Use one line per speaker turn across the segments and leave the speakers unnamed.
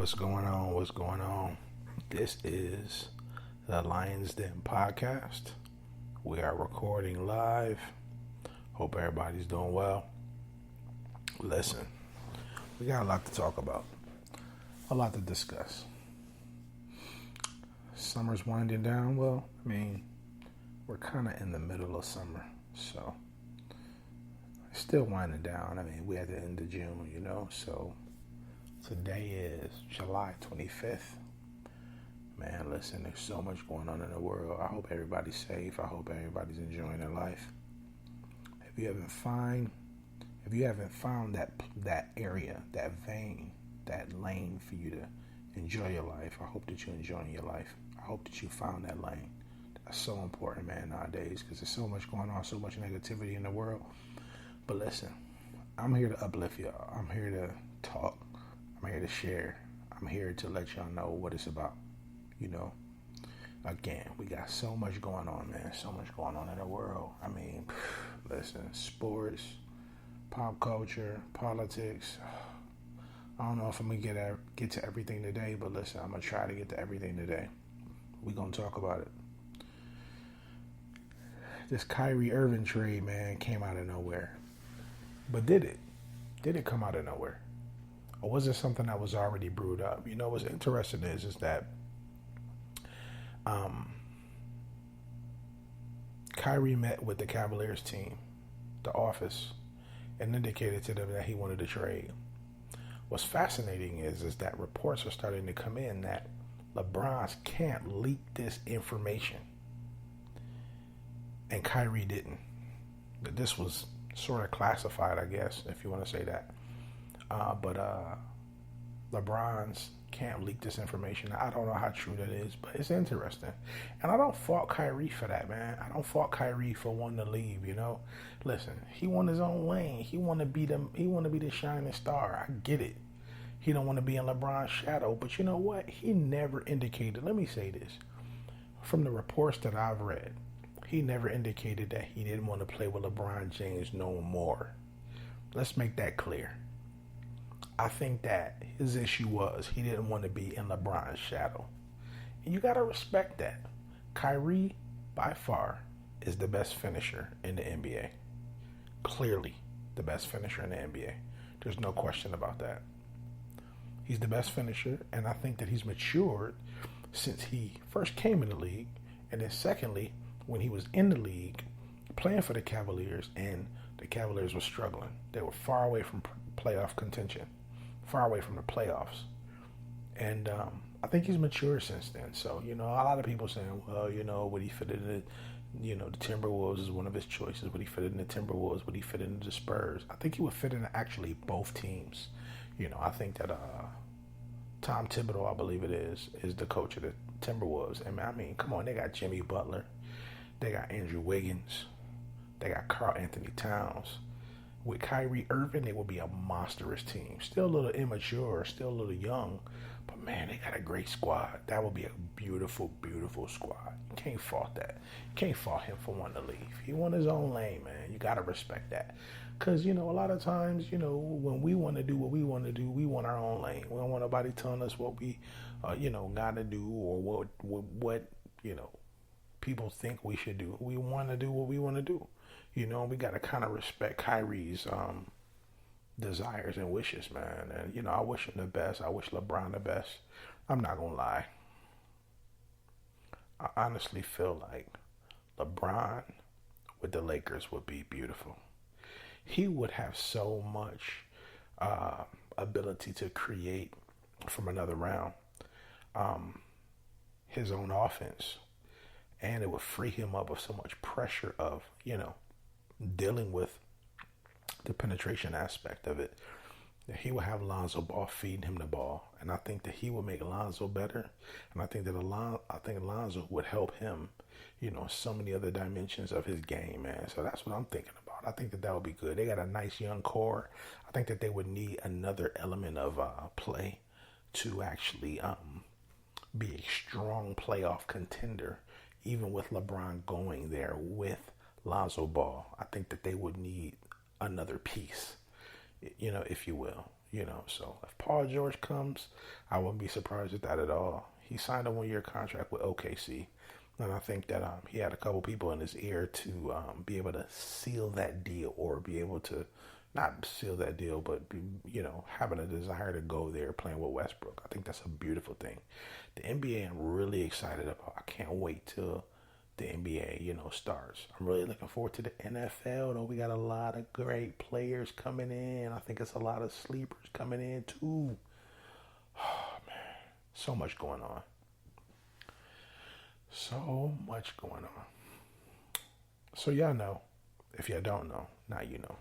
What's going on? What's going on? This is the Lions Den podcast. We are recording live. Hope everybody's doing well. Listen, we got a lot to talk about, a lot to discuss. Summer's winding down. Well, we're kind of in the middle of summer, so it's still winding down. We're at the end of June, so today is July 25th. Man, listen, there's so much going on in the world. I hope everybody's safe. I hope everybody's enjoying their life. If you haven't found that area, that vein, that lane for you to enjoy your life, I hope that you're enjoying your life. I hope that you found that lane. That's so important, man, nowadays, because there's so much going on, so much negativity in the world. But listen, I'm here to uplift y'all. I'm here to talk. I'm here to share. I'm here to let y'all know what it's about. Again, we got so much going on, man. So much going on in the world. Listen, sports, pop culture, politics. I don't know if I'm going to get to everything today, but listen, I'm going to try to get to everything today. We're going to talk about it. This Kyrie Irving trade, man, came out of nowhere. But did it? Did it come out of nowhere? Or was it something that was already brewed up? What's interesting is that Kyrie met with the Cavaliers team, the office, and indicated to them that he wanted to trade. What's fascinating is that reports are starting to come in that LeBron can't leak this information. And Kyrie didn't. This was sort of classified, I guess, if you want to say that. But LeBron's can't leak this information. I don't know how true that is, but it's interesting. And I don't fault Kyrie for that, man. I don't fault Kyrie for wanting to leave, Listen, he want his own lane. He want to be the shining star. I get it. He don't want to be in LeBron's shadow, but you know what? He never indicated, let me say this, from the reports that I've read, he never indicated that he didn't want to play with LeBron James no more. Let's make that clear. I think that his issue was he didn't want to be in LeBron's shadow. And you got to respect that. Kyrie, by far, is the best finisher in the NBA. Clearly the best finisher in the NBA. There's no question about that. He's the best finisher, and I think that he's matured since he first came in the league, and then secondly, when he was in the league, playing for the Cavaliers, and the Cavaliers were struggling. They were far away from playoff contention. Far away from the playoffs. And I think he's matured since then. So, a lot of people saying, well, would he fit in the Timberwolves is one of his choices. Would he fit in the Timberwolves? Would he fit into the Spurs? I think he would fit in actually both teams. I think that Tom Thibodeau, I believe it is the coach of the Timberwolves. And come on, they got Jimmy Butler. They got Andrew Wiggins. They got Karl Anthony Towns. With Kyrie Irving, they will be a monstrous team. Still a little immature, still a little young, but man, they got a great squad. That will be a beautiful, beautiful squad. You can't fault that. You can't fault him for wanting to leave. He want his own lane, man. You got to respect that. Because, a lot of times, when we want to do what we want to do, we want our own lane. We don't want nobody telling us what we, got to do or what people think we should do. We want to do what we want to do. We got to kind of respect Kyrie's desires and wishes, man. And, I wish him the best. I wish LeBron the best. I'm not going to lie. I honestly feel like LeBron with the Lakers would be beautiful. He would have so much ability to create from another round his own offense. And it would free him up of so much pressure of, dealing with the penetration aspect of it. He would have Lonzo Ball feeding him the ball, and I think that he would make Lonzo better, and I think that Lonzo would help him, so many other dimensions of his game, man. So that's what I'm thinking about. I think that would be good. They got a nice young core. I think that they would need another element of play to actually be a strong playoff contender, even with LeBron going there with Lonzo Ball. I think that they would need another piece, if you will. So if Paul George comes, I wouldn't be surprised at that at all. He signed a 1 year contract with OKC. And I think that he had a couple people in his ear to be able to seal that deal, or be able to not seal that deal, but be, having a desire to go there playing with Westbrook. I think that's a beautiful thing. The NBA, I'm really excited about. I can't wait till the NBA, starts. I'm really looking forward to the NFL, though. We got a lot of great players coming in. I think it's a lot of sleepers coming in, too. Oh, man. So much going on. So much going on. So y'all know, if y'all don't know, now you know,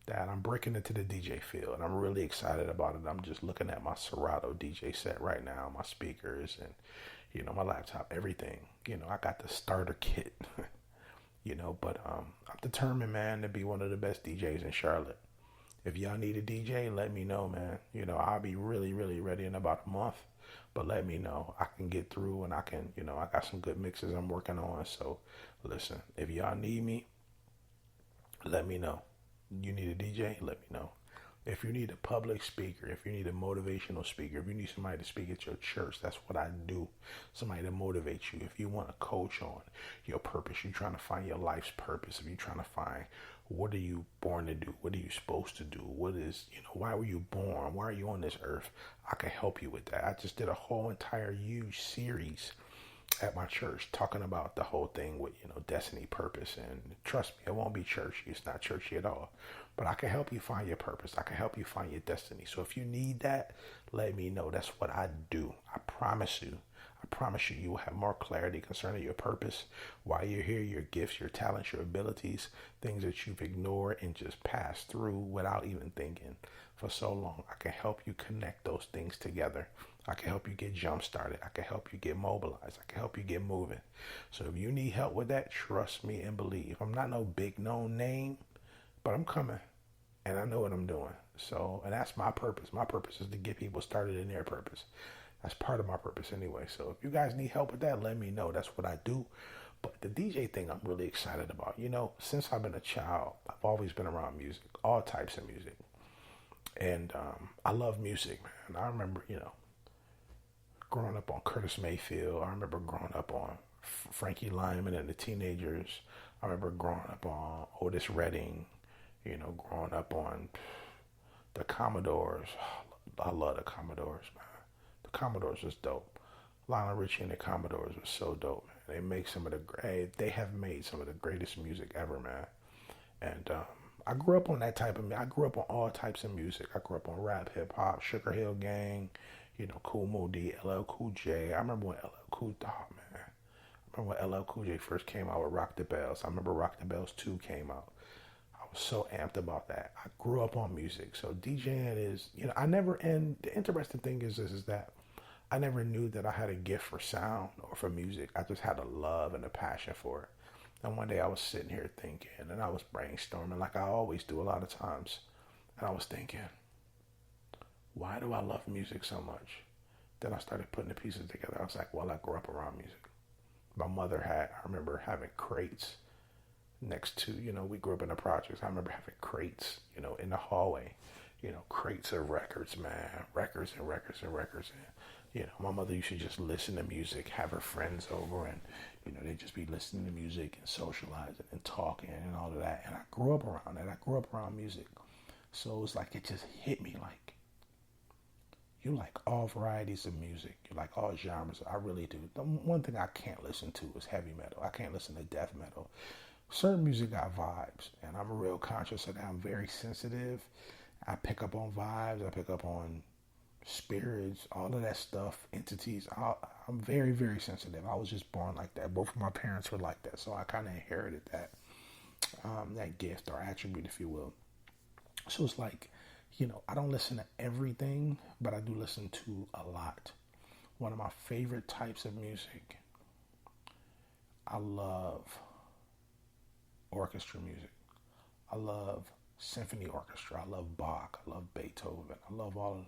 that I'm breaking into the DJ field, and I'm really excited about it. I'm just looking at my Serato DJ set right now, my speakers, and my laptop, everything. I got the starter kit. But I'm determined, man, to be one of the best DJs in Charlotte. If y'all need a DJ, let me know, man. I'll be really, really ready in about a month. But let me know. I can get through, and I can, I got some good mixes I'm working on. So listen, if y'all need me, let me know. You need a DJ, let me know. If you need a public speaker, if you need a motivational speaker, if you need somebody to speak at your church, that's what I do. Somebody to motivate you. If you want a coach on your purpose, you're trying to find your life's purpose. If you're trying to find, what are you born to do? What are you supposed to do? What is, why were you born? Why are you on this earth? I can help you with that. I just did a whole entire huge series at my church talking about the whole thing with, destiny, purpose. And trust me, it won't be churchy. It's not churchy at all. But I can help you find your purpose. I can help you find your destiny. So if you need that, let me know. That's what I do. I promise you. You will have more clarity concerning your purpose, why you're here, your gifts, your talents, your abilities, things that you've ignored and just passed through without even thinking for so long. I can help you connect those things together. I can help you get jump started. I can help you get mobilized. I can help you get moving. So if you need help with that, trust me and believe. I'm not no big known name, but I'm coming and I know what I'm doing. So, and that's my purpose. My purpose is to get people started in their purpose. That's part of my purpose anyway. So if you guys need help with that, let me know. That's what I do. But the DJ thing I'm really excited about. Since I've been a child, I've always been around music, all types of music. And I love music, man. I remember, growing up on Curtis Mayfield. I remember growing up on Frankie Lyman and the Teenagers. I remember growing up on Otis Redding, growing up on the Commodores. I love the Commodores, man. The Commodores was dope. Lionel Richie and the Commodores was so dope, man. They have made some of the greatest music ever, man. And I grew up on I grew up on all types of music. I grew up on rap, hip hop, Sugar Hill Gang, Kool Moe Dee, LL Cool J. I remember when LL Cool J first came out with Rock the Bells. I remember Rock the Bells 2 came out. I was so amped about that. I grew up on music. So DJing is, and the interesting thing is that I never knew that I had a gift for sound or for music. I just had a love and a passion for it. And one day I was sitting here thinking, and I was brainstorming like I always do a lot of times. And I was thinking, why do I love music so much? Then I started putting the pieces together. I was like, well, I grew up around music. I remember having crates next to, we grew up in the projects. I remember having crates, in the hallway, crates of records, man, records and records and records. And, my mother used to just listen to music, have her friends over, and, they'd just be listening to music and socializing and talking and all of that. And I grew up around that. I grew up around music. So it was like, it just hit me like, you like all varieties of music. You like all genres. I really do. The one thing I can't listen to is heavy metal. I can't listen to death metal. Certain music got vibes, and I'm real conscious of that. I'm very sensitive. I pick up on vibes. I pick up on spirits, all of that stuff, entities. I'm very, very sensitive. I was just born like that. Both of my parents were like that, so I kind of inherited that gift or attribute, if you will. So it's like, I don't listen to everything, but I do listen to a lot. One of my favorite types of music, I love orchestra music. I love symphony orchestra. I love Bach. I love Beethoven. I love all of the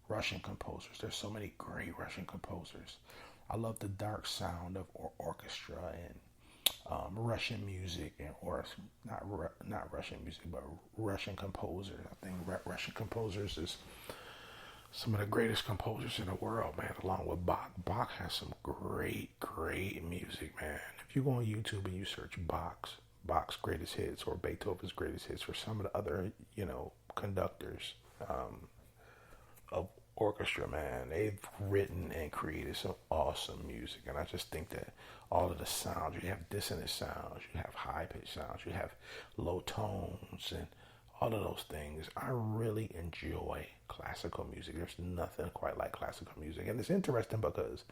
Russian composers. There's so many great Russian composers. I love the dark sound of orchestra and Russian music, or not Russian music, but Russian composers. I think Russian composers is some of the greatest composers in the world, man, along with Bach. Bach has some great music, man. If you go on YouTube and you search Bach's greatest hits or Beethoven's greatest hits or some of the other, conductors of orchestra, man, they've written and created some awesome music. And I just think that all of the sounds, you have dissonant sounds, you have high pitched sounds, you have low tones, and all of those things. I really enjoy classical music. There's nothing quite like classical music. And it's interesting because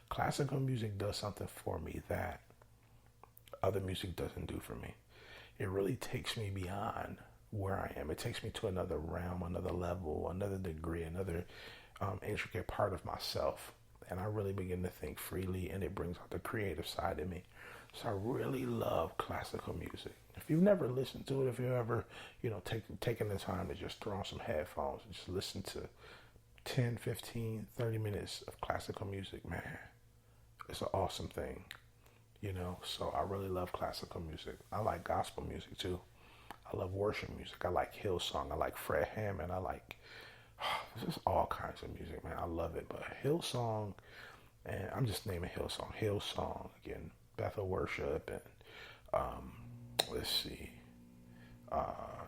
classical music does something for me that other music doesn't do for me. It really takes me beyond where I am. It takes me to another realm, another level, another degree, another intricate part of myself. And I really begin to think freely, and it brings out the creative side in me. So I really love classical music. If you've never listened to it, if you've ever, taken the time to just throw on some headphones and just listen to 10, 15, 30 minutes of classical music, man, it's an awesome thing, So I really love classical music. I like gospel music too. I love worship music. I like Hillsong. I like Fred Hammond. I like just all kinds of music, man. I love it. But Hillsong, and I'm just naming Hillsong. Hillsong, again, Bethel Worship, and let's see,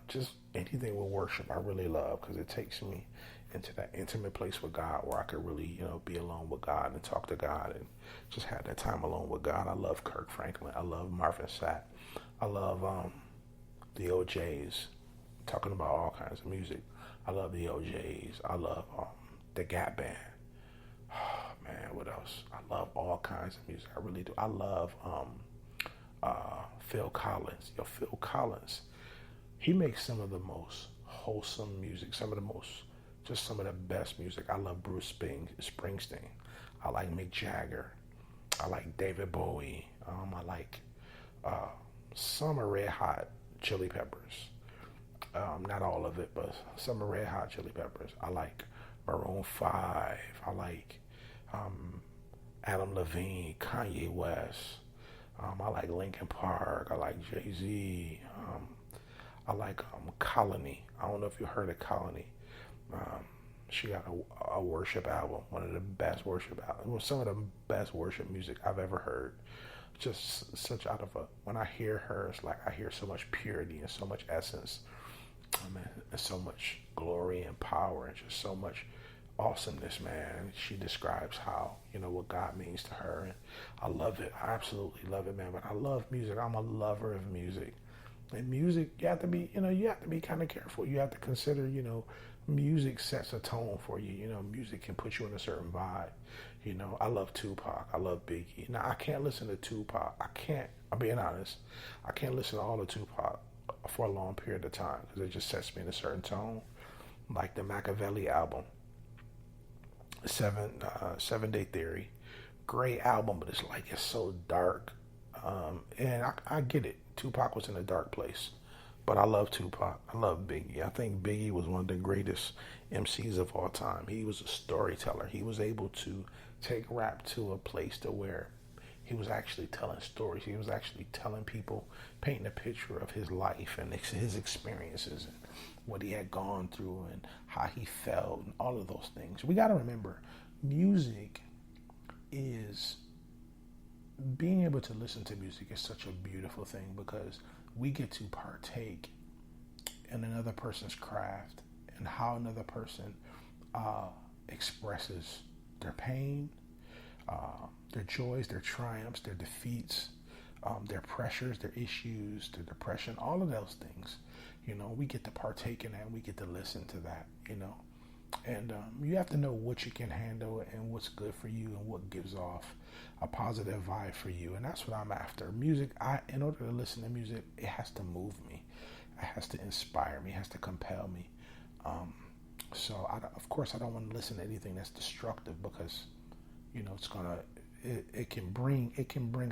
just anything with worship I really love, because it takes me into that intimate place with God where I could really, be alone with God and talk to God and just have that time alone with God. I love Kirk Franklin. I love Marvin Sapp. I love the OJs, talking about all kinds of music. I love the OJs. I love the Gap Band. Oh, man, what else? I love all kinds of music. I really do. I love Phil Collins. Phil Collins, he makes some of the most wholesome music, some of the best music. I love Bruce Springsteen. I like Mick Jagger. I like David Bowie. I like some of Red Hot Chili Peppers. Not all of it, but some of Red Hot Chili Peppers. I like Maroon 5. I like Adam Levine, Kanye West. I like Linkin Park. I like Jay-Z. I like Colony. I don't know if you heard of Colony. She got a worship album, one of the best worship albums. Well, some of the best worship music I've ever heard. Just such when I hear her, it's like I hear so much purity and so much essence. And so much glory and power and just so much awesomeness, man. She describes how, what God means to her. And I love it. I absolutely love it, man. But I love music. I'm a lover of music. And music, you have to be kind of careful. You have to consider, music sets a tone for you. Music can put you in a certain vibe. I love Tupac. I love Biggie. Now, I can't listen to Tupac. I'm being honest. I can't listen to all of Tupac for a long period of time because it just sets me in a certain tone. Like the Machiavelli album, Seven Day Theory, great album, but it's so dark. And I get it. Tupac was in a dark place, but I love Tupac. I love Biggie. I think Biggie was one of the greatest MCs of all time. He was a storyteller. He was able to take rap to a place to where he was actually telling stories. He was actually telling people, painting a picture of his life and his experiences and what he had gone through and how he felt and all of those things. We got to remember, music is, being able to listen to music is such a beautiful thing because we get to partake in another person's craft and how another person expresses their pain, their joys, their triumphs, their defeats, their pressures, their issues, their depression, all of those things. We get to partake in that and we get to listen to that, And you have to know what you can handle and what's good for you and what gives off a positive vibe for you. And that's what I'm after. Music, in order to listen to music, it has to move me. It has to inspire me. It has to compel me. So, of course, I don't want to listen to anything that's destructive because, it can bring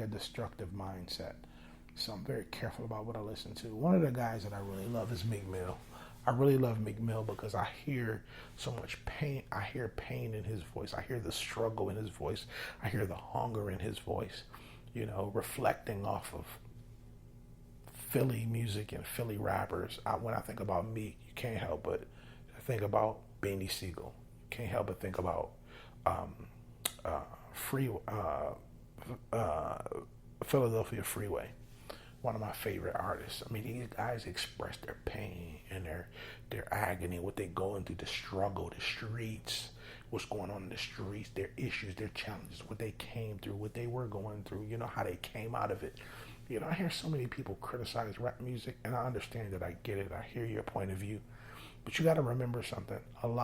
a destructive mindset. So I'm very careful about what I listen to. One of the guys that I really love is Meek Mill. I really love Meek Mill because I hear so much pain. I hear pain in his voice. I hear the struggle in his voice. I hear the hunger in his voice. reflecting off of Philly music and Philly rappers. When I think about Meek, you can't help but think about Beanie Siegel. You can't help but think about um, Free uh, Philadelphia Freeway, one of my favorite artists. I mean, these guys express their pain and their agony, what they're going through, the struggle, the streets, what's going on in the streets, their issues, their challenges, what they came through, what they were going through, how they came out of it. I hear so many people criticize rap music, and I understand that. I get it. I hear your point of view. But you got to remember something.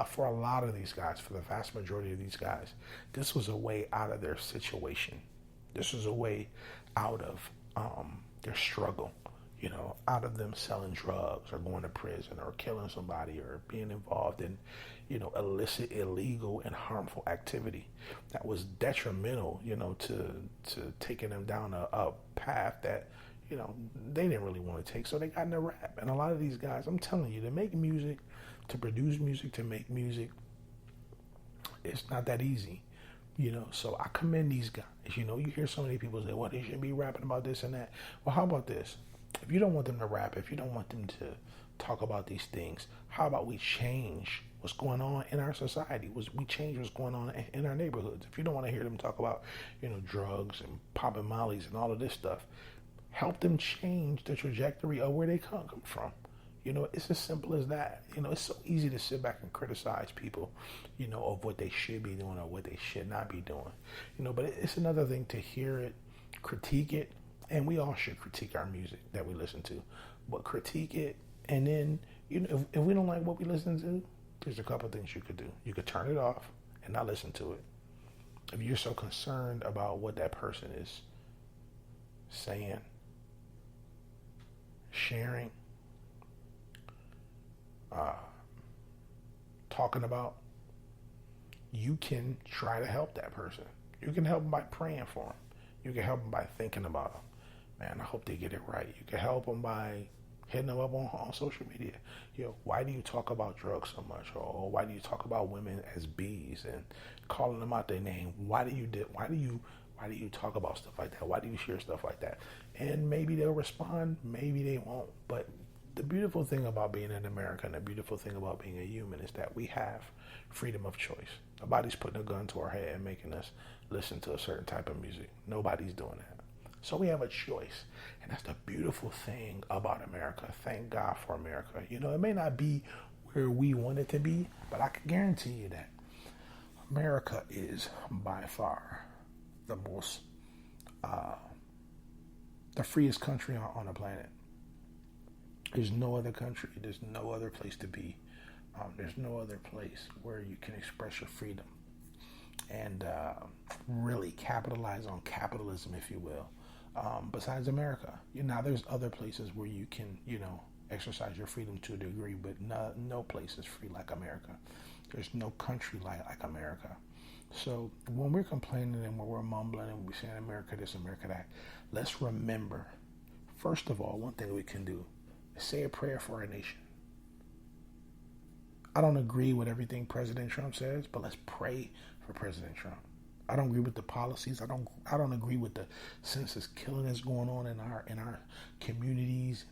For a lot of these guys, for the vast majority of these guys, this was a way out of their situation. This was a way out of their struggle, out of them selling drugs or going to prison or killing somebody or being involved in, illicit, illegal, and harmful activity that was detrimental, to taking them down a path that, they didn't really want to take. So they got into rap. And a lot of these guys, I'm telling you, to make music, to produce music, to make music, it's not that easy. So I commend these guys. You hear so many people say, well, they shouldn't be rapping about this and that. Well, how about this? If you don't want them to rap, if you don't want them to talk about these things, how about we change what's going on in our society? We change what's going on in our neighborhoods. If you don't want to hear them talk about, drugs and popping mollies and all of this stuff, help them change the trajectory of where they come from. It's as simple as that. It's so easy to sit back and criticize people, of what they should be doing or what they should not be doing. But it's another thing to hear it, critique it, and we all should critique our music that we listen to. But critique it, and then, if we don't like what we listen to, there's a couple things you could do. You could turn it off and not listen to it. If you're so concerned about what that person is saying, sharing, talking about, you can try to help that person. You can help them by praying for them. You can help them by thinking about them. Man, I hope they get it right. You can help them by hitting them up on social media. Why do you talk about drugs so much? Or why do you talk about women as bees and calling them out their name? Why do you talk about stuff like that? Why do you share stuff like that? And maybe they'll respond, maybe they won't. But the beautiful thing about being in America and the beautiful thing about being a human is that we have freedom of choice. Nobody's putting a gun to our head and making us listen to a certain type of music. Nobody's doing that. So we have a choice. And that's the beautiful thing about America. Thank God for America. It may not be where we want it to be, but I can guarantee you that America is by far the most, the freest country on the planet. There's no other country. There's no other place to be. There's no other place where you can express your freedom and really capitalize on capitalism, if you will. Besides America, now there's other places where you can, exercise your freedom to a degree, but no place is free like America. There's no country like America. So when we're complaining and when we're mumbling and we're saying America this, America that, let's remember, first of all, one thing we can do is say a prayer for our nation. I don't agree with everything President Trump says, but let's pray for President Trump. I don't agree with the policies. I don't agree with the senseless killing that's going on in our communities.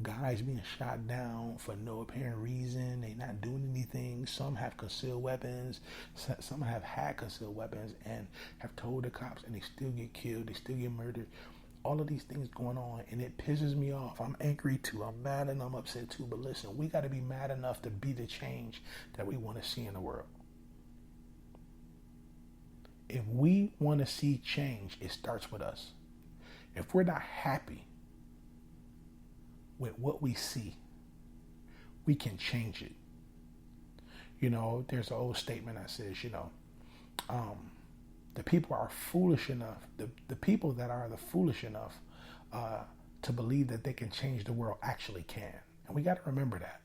Guys being shot down for no apparent reason. They're not doing anything. Some have concealed weapons. Some have had concealed weapons and have told the cops, and they still get killed. They still get murdered. All of these things going on, and it pisses me off. I'm angry too. I'm mad and I'm upset too. But listen, we got to be mad enough to be the change that we want to see in the world. If we want to see change, it starts with us. If we're not happy with what we see, we can change it. There's an old statement that says, the people are foolish enough, the people that are the foolish enough to believe that they can change the world actually can. And we got to remember that.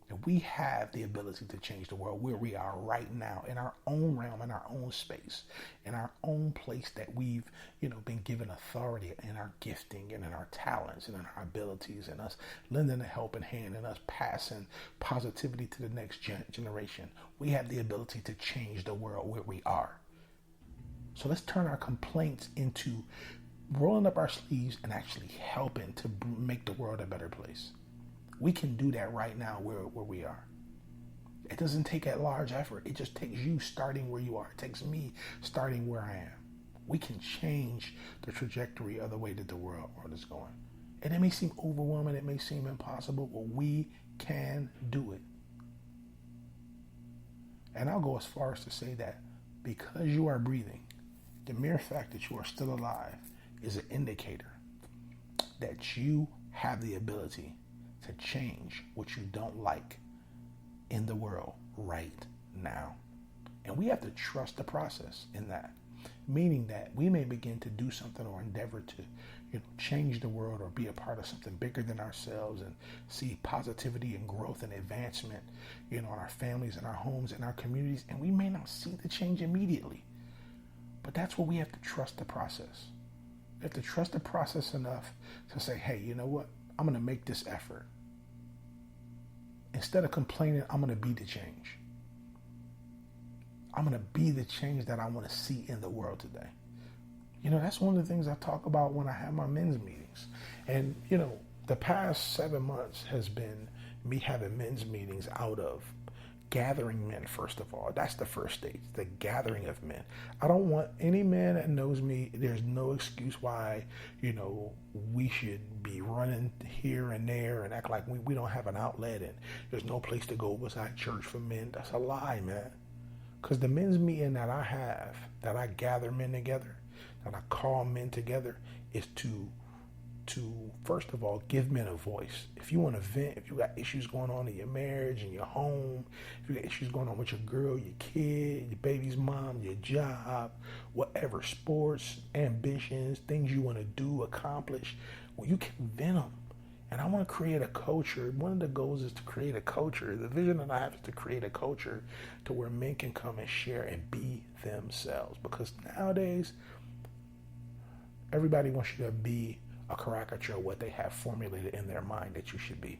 And we have the ability to change the world where we are right now, in our own realm, in our own space, in our own place that we've, been given authority in our gifting and in our talents and in our abilities, and us lending a helping hand and us passing positivity to the next generation. We have the ability to change the world where we are. So let's turn our complaints into rolling up our sleeves and actually helping to make the world a better place. We can do that right now where we are. It doesn't take a large effort. It just takes you starting where you are. It takes me starting where I am. We can change the trajectory of the way that the world is going. And it may seem overwhelming, it may seem impossible, but we can do it. And I'll go as far as to say that because you are breathing, the mere fact that you are still alive is an indicator that you have the ability to change what you don't like in the world right now. And we have to trust the process in that, meaning that we may begin to do something or endeavor to change the world or be a part of something bigger than ourselves and see positivity and growth and advancement in our families and our homes and our communities. And we may not see the change immediately, but that's where we have to trust the process. We have to trust the process enough to say, hey, you know what? I'm going to make this effort. Instead of complaining, I'm going to be the change. I'm going to be the change that I want to see in the world today. That's one of the things I talk about when I have my men's meetings. And, the past 7 months has been me having men's meetings out of gathering men, first of all. That's the first stage, the gathering of men. I don't want any man that knows me, there's no excuse why, we should be running here and there and act like we don't have an outlet and there's no place to go beside church for men. That's a lie, man. Because the men's meeting that I have, that I gather men together, that I call men together, is to first of all give men a voice. If you want to vent, if you got issues going on in your marriage and your home, if you got issues going on with your girl, your kid, your baby's mom, your job, whatever, sports, ambitions, things you want to do, accomplish, well, you can vent them. And I want to create a culture. One of the goals is to create a culture. The vision that I have is to create a culture to where men can come and share and be themselves. Because nowadays, everybody wants you to be a caricature of what they have formulated in their mind that you should be.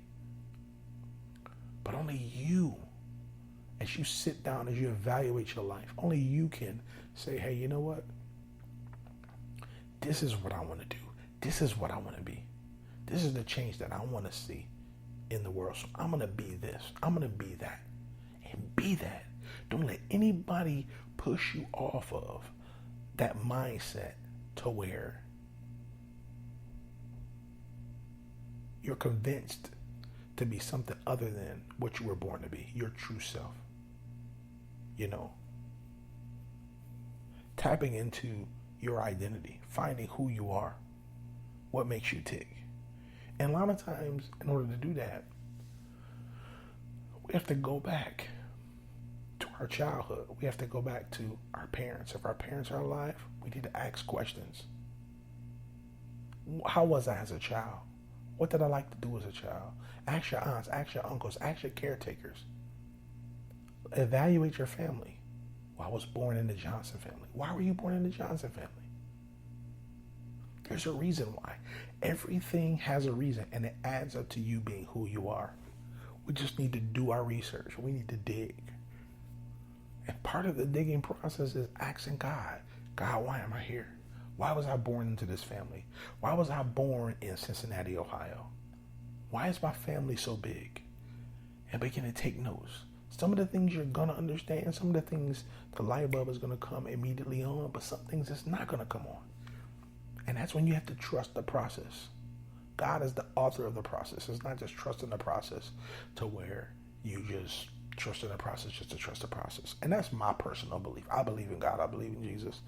But only you, as you sit down, as you evaluate your life, only you can say, hey, you know what? This is what I want to do. This is what I want to be. This is the change that I want to see in the world. So I'm going to be this. I'm going to be that. And be that. Don't let anybody push you off of that mindset to where you're convinced to be something other than what you were born to be, your true self. Tapping into your identity, finding who you are, what makes you tick. And a lot of times, in order to do that, we have to go back to our childhood. We have to go back to our parents. If our parents are alive, we need to ask questions. How was I as a child? What did I like to do as a child? Ask your aunts, ask your uncles, ask your caretakers. Evaluate your family. Well, I was born in the Johnson family. Why were you born in the Johnson family? There's a reason why. Everything has a reason, and it adds up to you being who you are. We just need to do our research. We need to dig. And part of the digging process is asking God, why am I here? Why was I born into this family? Why was I born in Cincinnati, Ohio? Why is my family so big? And begin to take notes. Some of the things you're going to understand, some of the things the light bulb is going to come immediately on, but some things it's not going to come on. And that's when you have to trust the process. God is the author of the process. It's not just trusting the process to where you just trust in the process just to trust the process. And that's my personal belief. I believe in God. I believe in Jesus.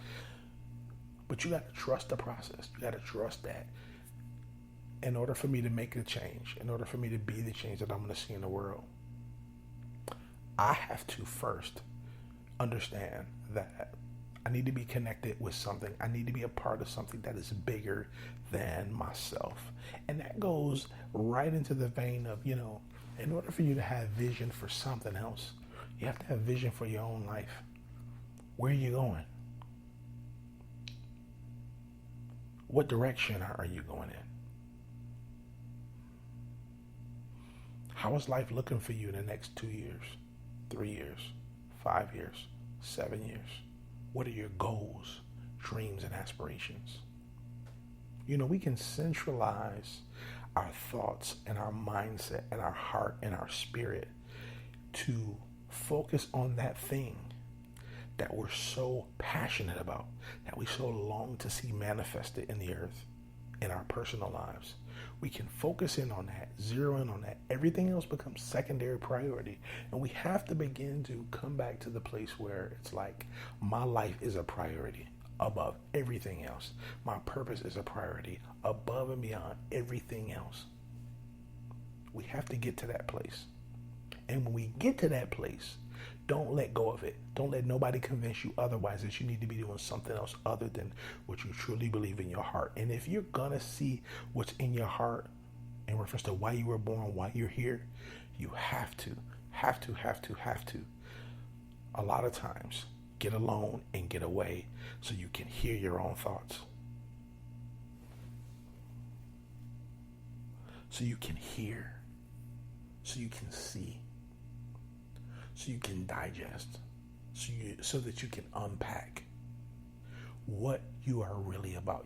But you got to trust the process. You got to trust that in order for me to make the change, in order for me to be the change that I'm going to see in the world, I have to first understand that I need to be connected with something. I need to be a part of something that is bigger than myself. And that goes right into the vein of, in order for you to have vision for something else, you have to have vision for your own life. Where are you going? What direction are you going in? How is life looking for you in the next 2 years, 3 years, 5 years, 7 years? What are your goals, dreams, and aspirations? We can centralize our thoughts and our mindset and our heart and our spirit to focus on that thing that we're so passionate about, that we so long to see manifested in the earth, in our personal lives. We can focus in on that, zero in on that. Everything else becomes secondary priority. And we have to begin to come back to the place where it's like, my life is a priority above everything else. My purpose is a priority above and beyond everything else. We have to get to that place. And when we get to that place, don't let go of it. Don't let nobody convince you otherwise, that you need to be doing something else other than what you truly believe in your heart. And if you're going to see what's in your heart in reference to why you were born, why you're here, you have to, a lot of times, get alone and get away so you can hear your own thoughts. So you can hear, so you can see, so you can digest, so that you can unpack what you are really about.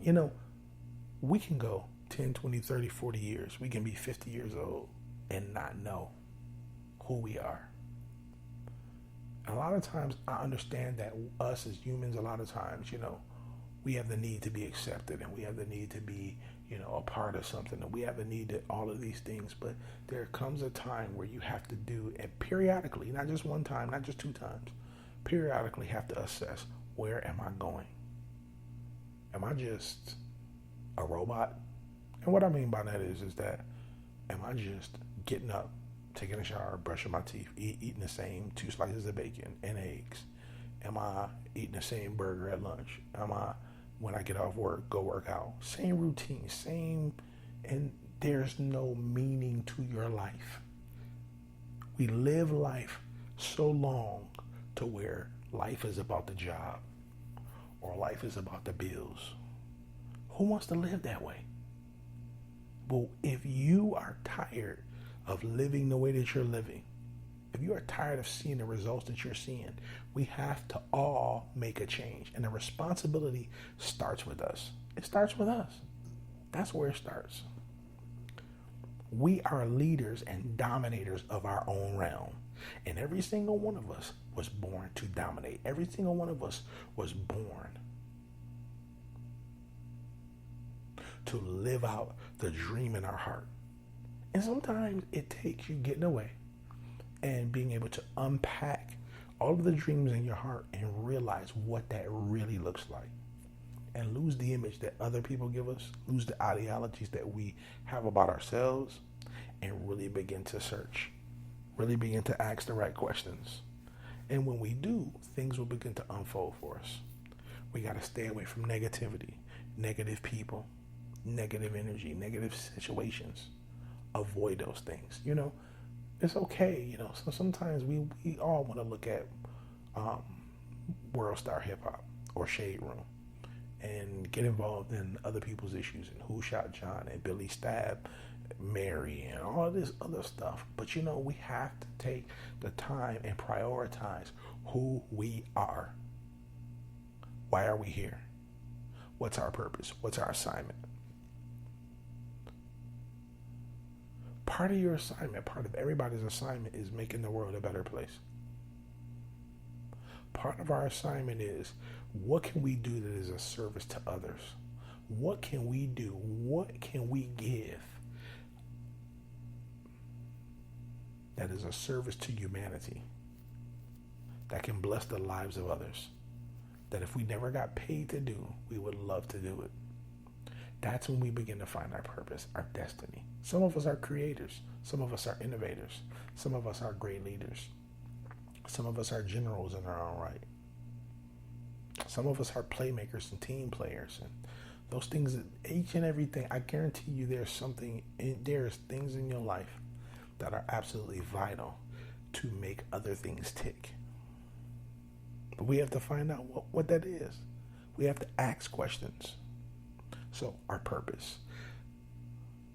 We can go 10, 20, 30, 40 years. We can be 50 years old and not know who we are. A lot of times I understand that us as humans, a lot of times, we have the need to be accepted, and we have the need to be, a part of something, and we have the need to all of these things. But there comes a time where you have to do, and periodically, not just one time, not just two times, periodically have to assess, where am I going? Am I just a robot? And what I mean by that is that, am I just getting up, taking a shower, brushing my teeth, eating the same 2 slices of bacon and eggs? Am I eating the same burger at lunch? Am I, when I get off work, go work out? Same routine, and there's no meaning to your life. We live life so long to where life is about the job or life is about the bills. Who wants to live that way? Well, if you are tired of living the way that you're living, if you are tired of seeing the results that you're seeing, we have to all make a change. And the responsibility starts with us. It starts with us. That's where it starts. We are leaders and dominators of our own realm. And every single one of us was born to dominate. Every single one of us was born to live out the dream in our heart. And sometimes it takes you getting away and being able to unpack all of the dreams in your heart and realize what that really looks like. And lose the image that other people give us, lose the ideologies that we have about ourselves, and really begin to search, really begin to ask the right questions. And when we do, things will begin to unfold for us. We got to stay away from negativity, negative people, negative energy, negative situations. Avoid those things. It's okay. So sometimes we all want to look at World Star Hip Hop or Shade Room and get involved in other people's issues and who shot John and Billy stabbed Mary and all of this other stuff. But we have to take the time and prioritize who we are. Why are we here? What's our purpose? What's our assignment? Part of your assignment, part of everybody's assignment, is making the world a better place. Part of our assignment is, what can we do that is a service to others? What can we do? What can we give that is a service to humanity, that can bless the lives of others, that if we never got paid to do, we would love to do it? That's when we begin to find our purpose, our destiny. Some of us are creators. Some of us are innovators. Some of us are great leaders. Some of us are generals in our own right. Some of us are playmakers and team players. And those things, each and everything, I guarantee you there's things in your life that are absolutely vital to make other things tick. But we have to find out what that is. We have to ask questions. So our purpose,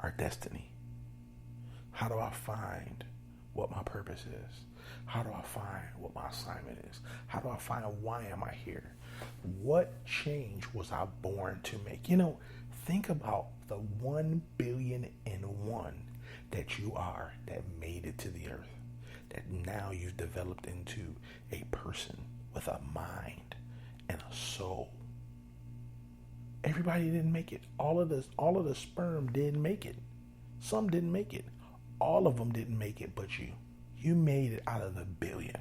our destiny. How do I find what my purpose is? How do I find what my assignment is? How do I find why am I here? What change was I born to make? Think about the 1 billion and 1 that you are that made it to the earth, that now you've developed into a person with a mind and a soul. Everybody didn't make it. All of the sperm didn't make it. Some didn't make it. All of them didn't make it but you. You made it out of the billion.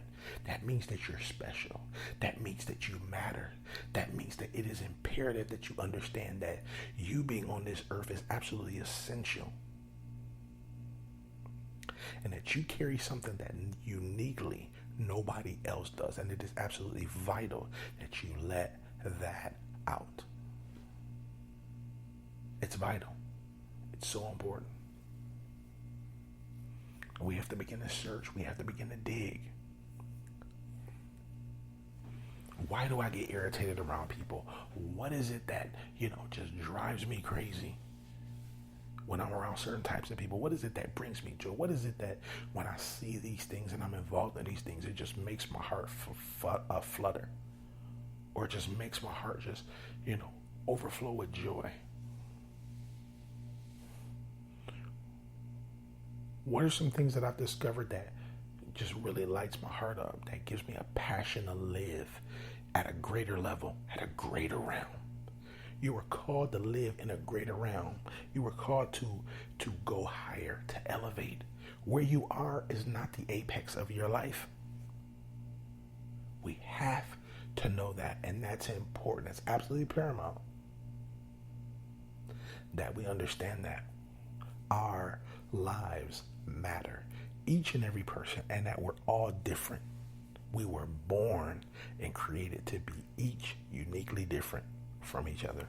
That means that you're special. That means that you matter. That means that it is imperative that you understand that you being on this earth is absolutely essential. And that you carry something that uniquely nobody else does. And it is absolutely vital that you let that out. It's vital. It's so important. We have to begin to search. We have to begin to dig. Why do I get irritated around people? What is it that, just drives me crazy when I'm around certain types of people? What is it that brings me joy? What is it that when I see these things and I'm involved in these things, it just makes my heart flutter? Or it just makes my heart just, overflow with joy? What are some things that I've discovered that just really lights my heart up, that gives me a passion to live at a greater level, at a greater realm? You were called to live in a greater realm. You were called to go higher, to elevate. Where you are is not the apex of your life. We have to know that, and that's important. That's absolutely paramount that we understand that our lives matter, each and every person, and that we're all different. We were born and created to be each uniquely different from each other,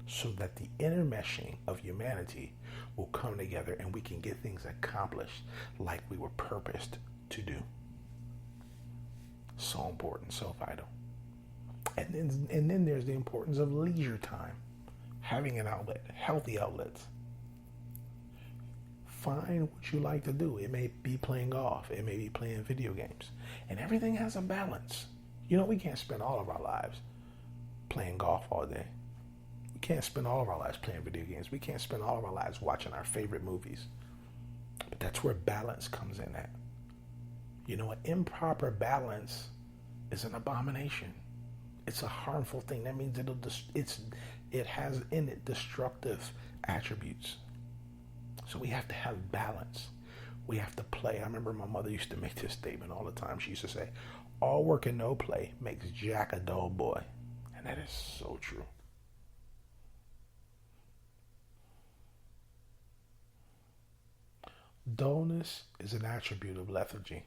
so that the intermeshing of humanity will come together and we can get things accomplished like we were purposed to do. So important, so vital. And then there's the importance of leisure time, having an outlet, healthy outlets. Find what you like to do. It may be playing golf. It may be playing video games. And everything has a balance. We can't spend all of our lives playing golf all day. We can't spend all of our lives playing video games. We can't spend all of our lives watching our favorite movies. But that's where balance comes in at. An improper balance is an abomination. It's a harmful thing. That means it has in it destructive attributes. So we have to have balance. We have to play. I remember my mother used to make this statement all the time. She used to say, all work and no play makes Jack a dull boy. And that is so true. Dullness is an attribute of lethargy.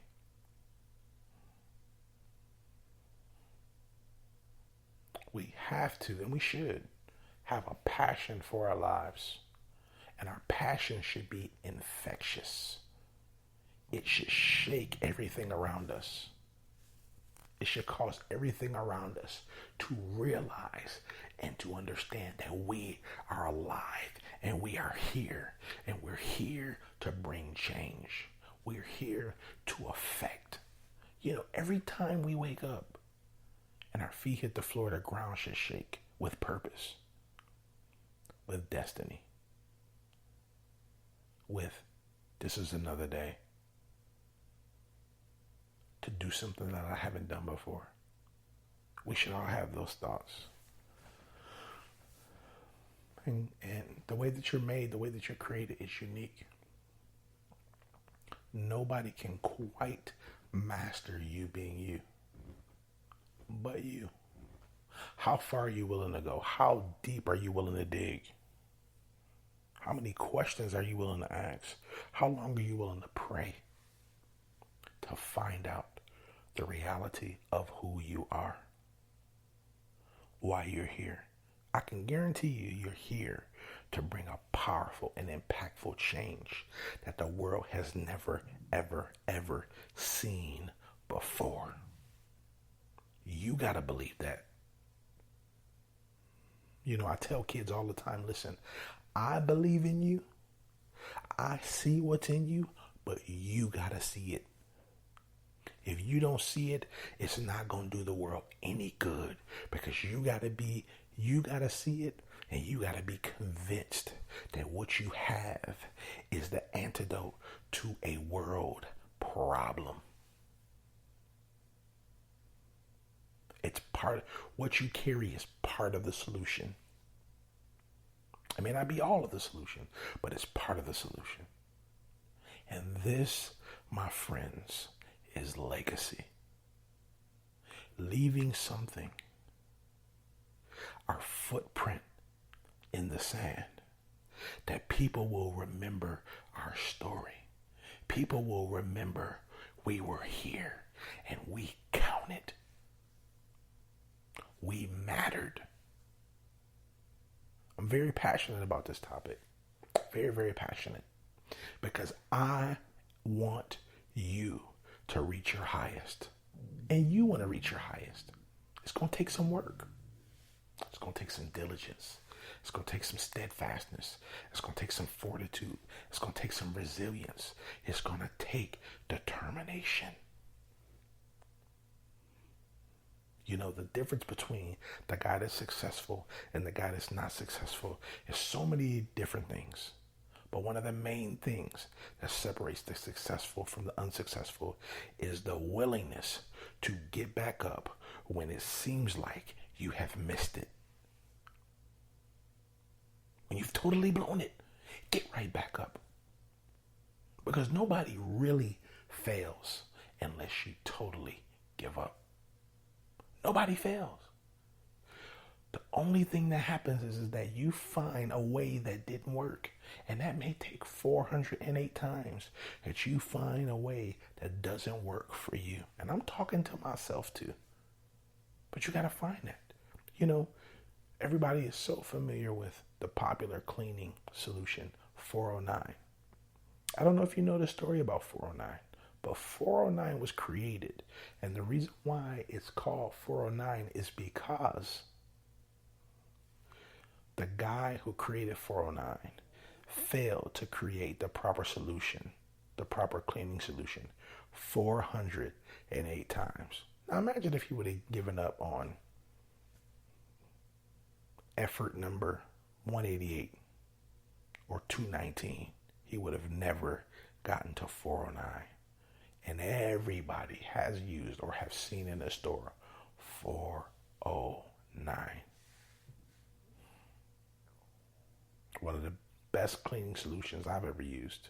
We have to, and we should, have a passion for our lives. And our passion should be infectious. It should shake everything around us. It should cause everything around us to realize and to understand that we are alive and we are here. And we're here to bring change. We're here to affect. Every time we wake up and our feet hit the floor, the ground should shake with purpose, with destiny. With, this is another day to do something that I haven't done before. We should all have those thoughts. And the way that you're made, the way that you're created is unique. Nobody can quite master you being you, but you. How far are you willing to go? How deep are you willing to dig? How many questions are you willing to ask? How long are you willing to pray to find out the reality of who you are? Why you're here. I can guarantee you're here to bring a powerful and impactful change that the world has never, ever, ever seen before. You got to believe that. I tell kids all the time, listen, I believe in you. I see what's in you, but you got to see it. If you don't see it, it's not going to do the world any good, because you got to see it And you got to be convinced that what you have is the antidote to a world problem. It's part, what you carry is part of the solution. It may not be all of the solution, but it's part of the solution. And this, my friends, is legacy. Leaving something, our footprint in the sand, that people will remember our story. People will remember we were here and we counted. We mattered. I'm very passionate about this topic. Very, very passionate. Because I want you to reach your highest. And you want to reach your highest. It's going to take some work. It's going to take some diligence. It's going to take some steadfastness. It's going to take some fortitude. It's going to take some resilience. It's going to take determination. You know, the difference between the guy that's successful and the guy that's not successful is so many different things. But one of the main things that separates the successful from the unsuccessful is the willingness to get back up when it seems like you have missed it. When you've totally blown it, get right back up. Because nobody really fails unless you totally give up. Nobody fails. The only thing that happens is that you find a way that didn't work. And that may take 408 times that you find a way that doesn't work for you. And I'm talking to myself too. But you got to find that. You know, everybody is so familiar with the popular cleaning solution, 409. I don't know if you know the story about 409. But 409 was created, and the reason why it's called 409 is because the guy who created 409 failed to create the proper solution, the proper cleaning solution, 408 times. Now imagine if he would have given up on effort number 188 or 219. He would have never gotten to 409. And everybody has used or have seen in the store 409. One of the best cleaning solutions I've ever used.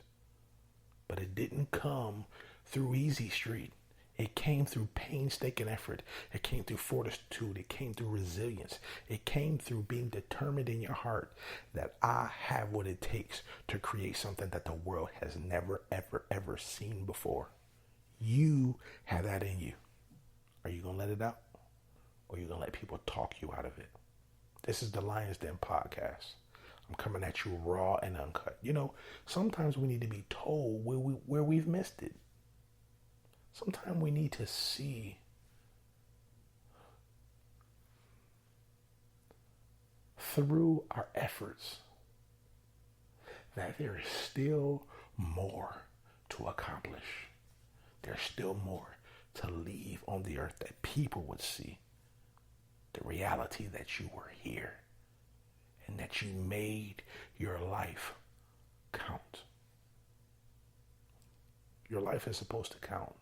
But it didn't come through easy street. It came through painstaking effort. It came through fortitude. It came through resilience. It came through being determined in your heart that I have what it takes to create something that the world has never, ever, ever seen before. You have that in you. Are you going to let it out? Or are you going to let people talk you out of it? This is the Lions Den podcast. I'm coming at you raw and uncut. You know, sometimes we need to be told where we've missed it. Sometimes we need to see through our efforts that there is still more to accomplish. There's still more to leave on the earth that people would see. The reality that you were here and that you made your life count. Your life is supposed to count.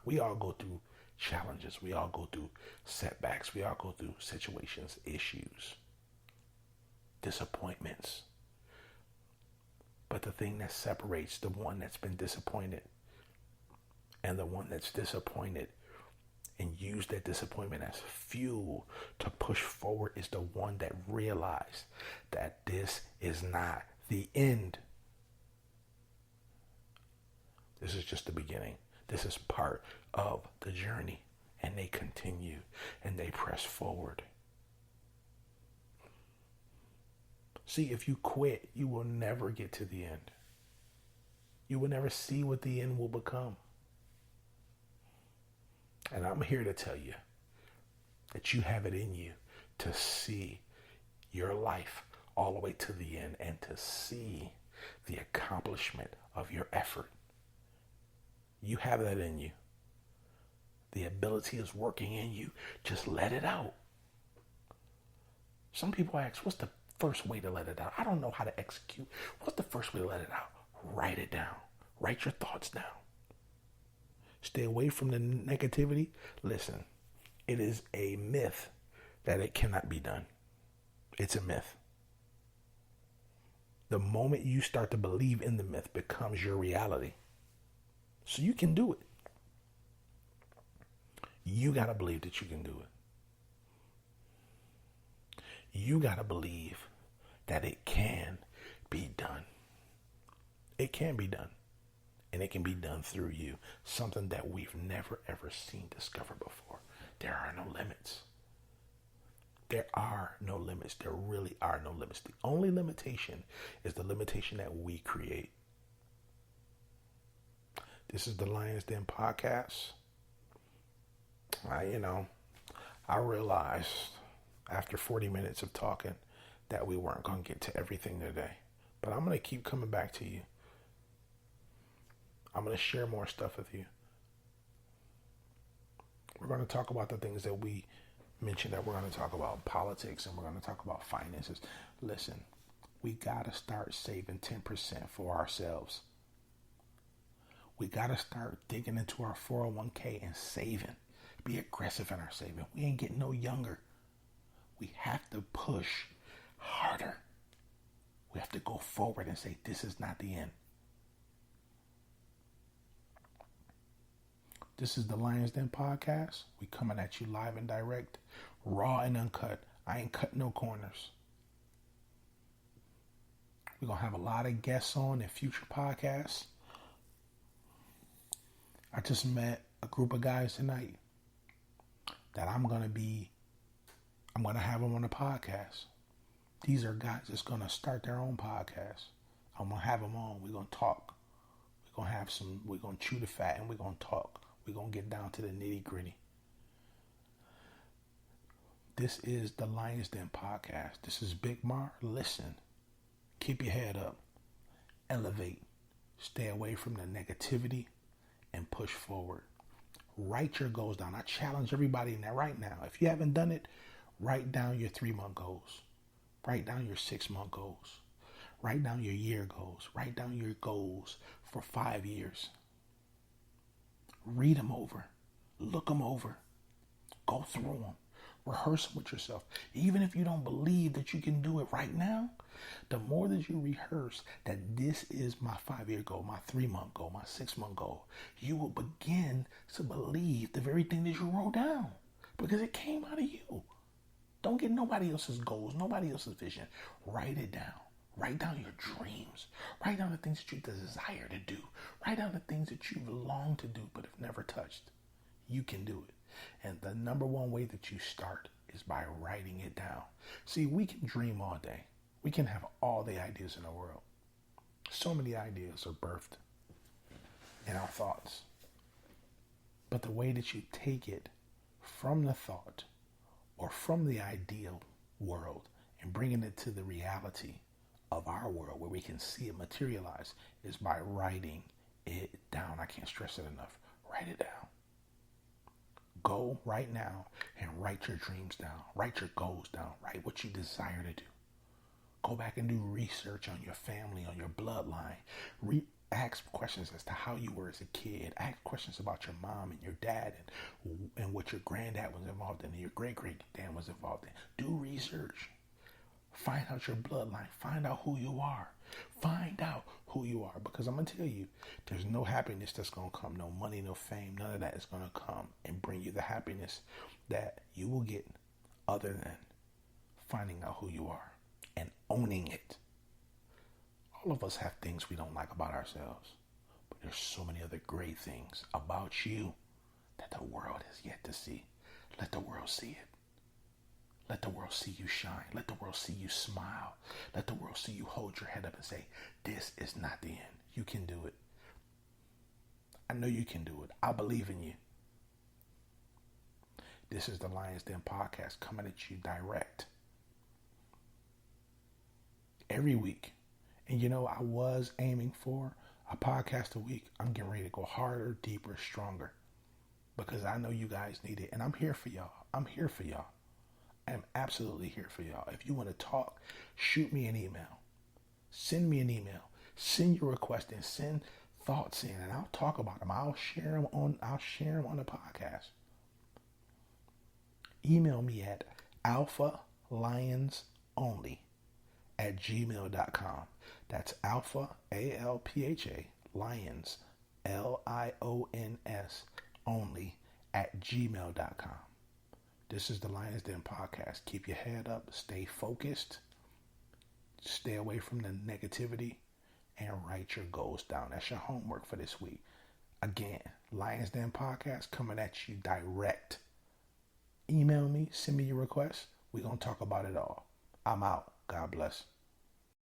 We all go through challenges. We all go through setbacks. We all go through situations, issues, disappointments. But the thing that separates the one that's been disappointed and the one that's disappointed and use that disappointment as fuel to push forward is the one that realized that this is not the end. This is just the beginning. This is part of the journey. And they continue and they press forward. See, if you quit, you will never get to the end. You will never see what the end will become. And I'm here to tell you that you have it in you to see your life all the way to the end and to see the accomplishment of your effort. You have that in you. The ability is working in you. Just let it out. Some people ask, what's the first way to let it out? I don't know how to execute. What's the first way to let it out? Write it down. Write your thoughts down. Stay away from the negativity. Listen, it is a myth that it cannot be done. It's a myth. The moment you start to believe in the myth becomes your reality. So you can do it. You got to believe that you can do it. You got to believe that it can be done. It can be done. And it can be done through you. Something that we've never ever seen discovered before. There are no limits. There are no limits. There really are no limits. The only limitation is the limitation that we create. This is the Lions Den podcast. I realized after 40 minutes of talking that we weren't going to get to everything today. But I'm going to keep coming back to you. I'm going to share more stuff with you. We're going to talk about the things that we mentioned that we're going to talk about, politics, and we're going to talk about finances. Listen, we got to start saving 10% for ourselves. We got to start digging into our 401k and saving. Be aggressive in our saving. We ain't getting no younger. We have to push harder. We have to go forward and say, this is not the end. This is the Lions Den podcast. We coming at you live and direct, raw and uncut. I ain't cut no corners. We're going to have a lot of guests on in future podcasts. I just met a group of guys tonight that I'm going to have them on the podcast. These are guys that's going to start their own podcast. I'm going to have them on. We're going to talk. We're going to chew the fat and we're going to talk. We're going to get down to the nitty gritty. This is the Lions Den podcast. This is Big Mar. Listen, keep your head up. Elevate. Stay away from the negativity and push forward. Write your goals down. I challenge everybody in that right now. If you haven't done it, write down your 3-month goals. Write down your 6-month goals. Write down your year goals. Write down your goals for 5 years. Read them over. Look them over. Go through them. Rehearse them with yourself. Even if you don't believe that you can do it right now, the more that you rehearse that this is my 5-year goal, my 3-month goal, my 6-month goal, you will begin to believe the very thing that you wrote down because it came out of you. Don't get nobody else's goals, nobody else's vision. Write it down. Write down your dreams. Write down the things that you desire to do. Write down the things that you long to do but have never touched. You can do it. And the number one way that you start is by writing it down. See, we can dream all day. We can have all the ideas in the world. So many ideas are birthed in our thoughts. But the way that you take it from the thought or from the ideal world and bringing it to the reality of our world where we can see it materialize is by writing it down. I can't stress it enough. Write it down. Go right now and write your dreams down. Write your goals down. Write what you desire to do. Go back and do research on your family, on your bloodline. Ask questions as to how you were as a kid. Ask questions about your mom and your dad and what your granddad was involved in and your great-great-dad was involved in. Do research. Find out your bloodline. Find out who you are. Find out who you are. Because I'm going to tell you, there's no happiness that's going to come. No money, no fame. None of that is going to come and bring you the happiness that you will get other than finding out who you are and owning it. All of us have things we don't like about ourselves. But there's so many other great things about you that the world has yet to see. Let the world see it. Let the world see you shine. Let the world see you smile. Let the world see you hold your head up and say, this is not the end. You can do it. I know you can do it. I believe in you. This is the Lions Den podcast coming at you direct every week. And I was aiming for a podcast a week. I'm getting ready to go harder, deeper, stronger because I know you guys need it. And I'm here for y'all. I'm here for y'all. am absolutely here for y'all. If you want to talk, shoot me an email. Send me an email. Send your request and send thoughts in, and I'll talk about them. I'll share them on the podcast. Email me at alphalionsonly@gmail.com. That's alpha, ALPHA, lions, LIONS, only @gmail.com. This is the Lions Den podcast. Keep your head up, stay focused, stay away from the negativity, and write your goals down. That's your homework for this week. Again, Lions Den podcast coming at you direct. Email me, send me your requests. We're going to talk about it all. I'm out. God bless.